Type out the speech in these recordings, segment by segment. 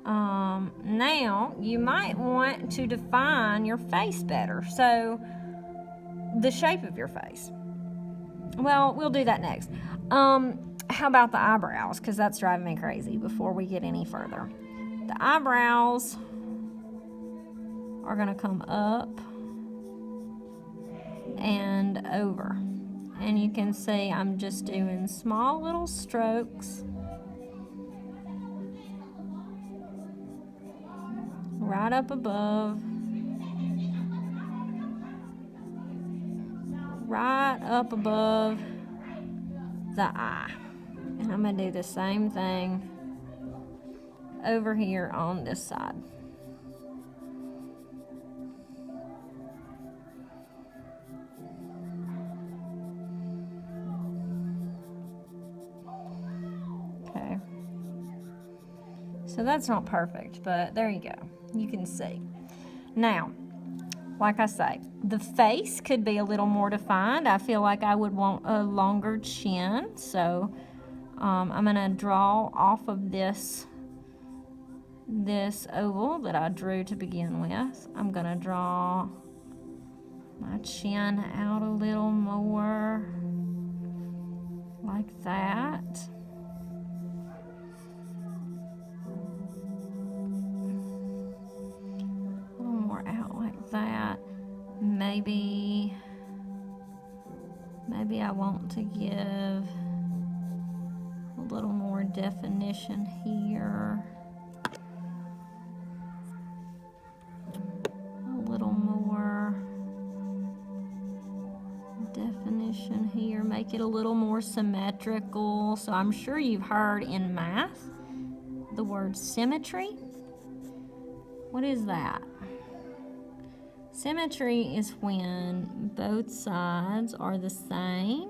Now, you might want to define your face better. So, the shape of your face. Well, we'll do that next. How about the eyebrows? Because that's driving me crazy before we get any further. The eyebrows are going to come up and over. And you can see I'm just doing small little strokes right up above, the eye. And I'm going to do the same thing over here on this side. Okay. So that's not perfect, but there you go. You can see. Now, like I say, the face could be a little more defined. I feel like I would want a longer chin. So I'm going to draw off of this oval that I drew to begin with. I'm going to draw my chin out a little more like that. A little more out like that. Maybe I want to give a little more definition here. A little more definition here. Make it a little more symmetrical. So I'm sure you've heard in math the word symmetry. What is that? Symmetry is when both sides are the same,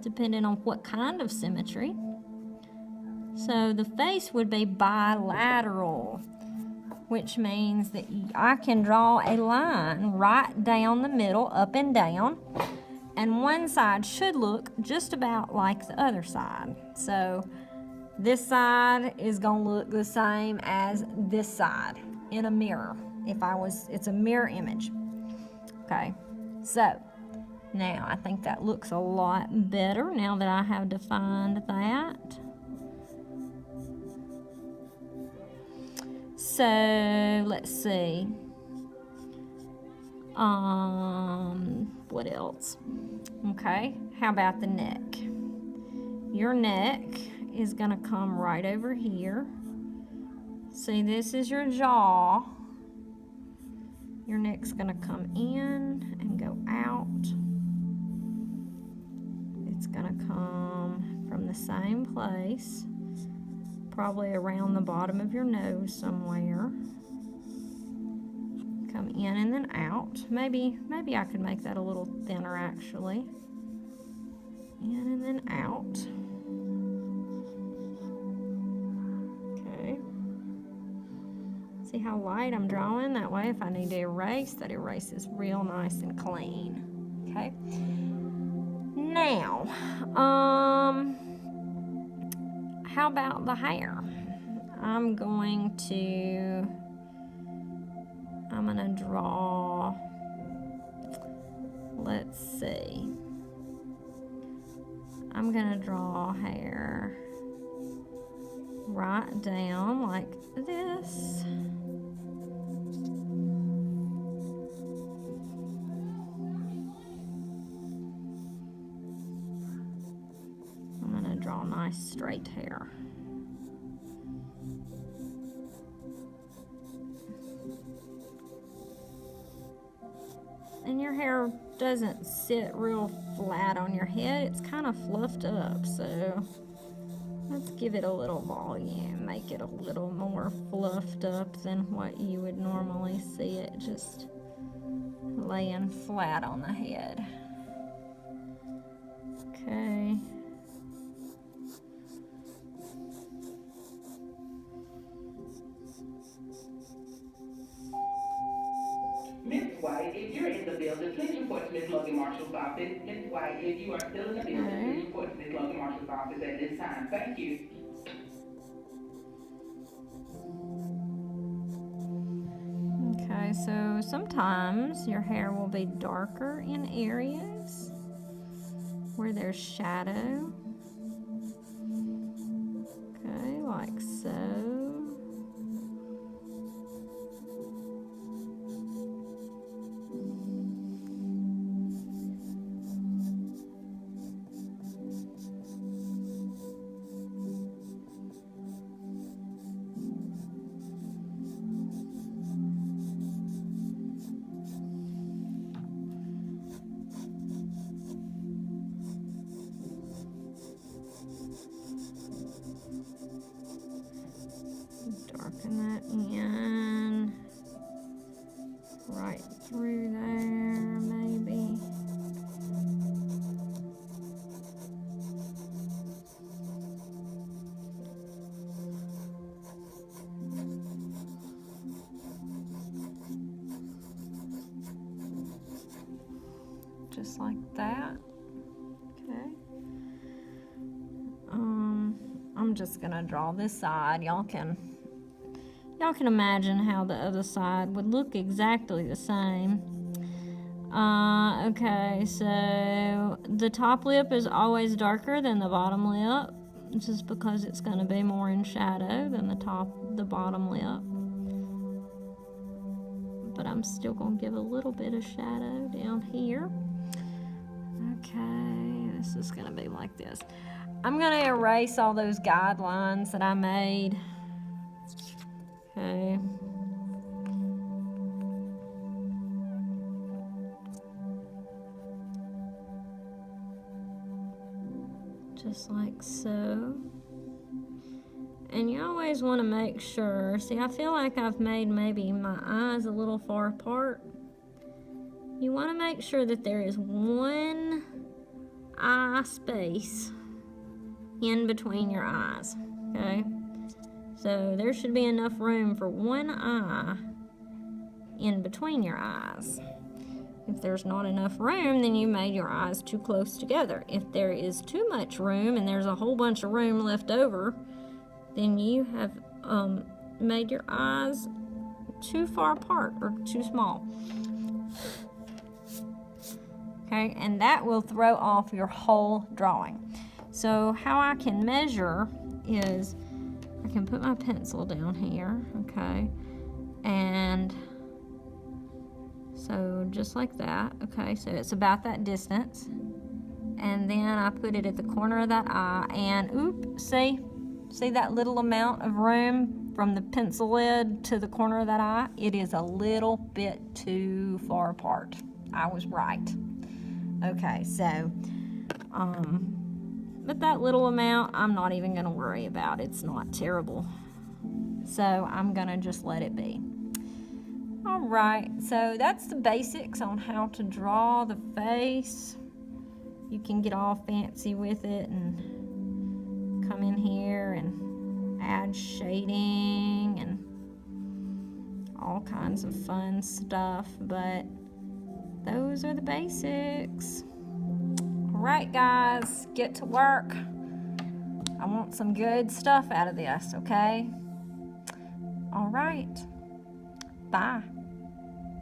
depending on what kind of symmetry. So the face would be bilateral, which means that I can draw a line right down the middle, up and down, and one side should look just about like the other side. So this side is going to look the same as this side in a mirror. It's a mirror image. Okay, so now I think that looks a lot better now that I have defined that. So let's see. What else? Okay, how about the neck? Your neck is gonna come right over here. See, this is your jaw. Your neck's gonna come in and go out. It's gonna come from the same place, probably around the bottom of your nose somewhere. Come in and then out. Maybe I could make that a little thinner actually. In and then out. Okay. See how light I'm drawing? That way if I need to erase, that erases real nice and clean. Okay. Now, how about the hair? I'm gonna draw, let's see. I'm gonna draw hair right down like this. I'm gonna draw nice straight hair. And your hair doesn't sit real flat on your head. It's kind of fluffed up, so let's give it a little volume. Make it a little more fluffed up than what you would normally see it just laying flat on the head. Okay. Miss White, if you're in the building, please report to Miss Logan Marshall's office. Miss White, if you are still in the building, please report to Miss Logan Marshall's office at this time. Thank you. Okay, so sometimes your hair will be darker in areas where there's shadow. Okay, like so. Darken that in. Right through there, maybe. Just like that. Okay. I'm just gonna draw this side. Y'all can imagine how the other side would look exactly the same. Okay, so the top lip is always darker than the bottom lip, just because it's gonna be more in shadow than the bottom lip. But I'm still gonna give a little bit of shadow down here. Okay, this is gonna be like this. I'm gonna erase all those guidelines that I made. Okay. Just like so. And you always want to make sure, see, I feel like I've made maybe my eyes a little far apart. You want to make sure that there is one eye space in between your eyes, okay? So there should be enough room for one eye in between your eyes. If there's not enough room, then you made your eyes too close together. If there is too much room and there's a whole bunch of room left over, then you have made your eyes too far apart or too small. Okay, and that will throw off your whole drawing. So how I can measure is I can put my pencil down here, okay, and so just like that, okay, so it's about that distance. And then I put it at the corner of that eye, and see that little amount of room from the pencil lid to the corner of that eye? It is a little bit too far apart. I was right. Okay, so, but that little amount, I'm not even gonna worry about. It's not terrible. So I'm gonna just let it be. All right, so that's the basics on how to draw the face. You can get all fancy with it and come in here and add shading and all kinds of fun stuff, but those are the basics. All right, guys, get to work. I want some good stuff out of this, okay? All right, bye.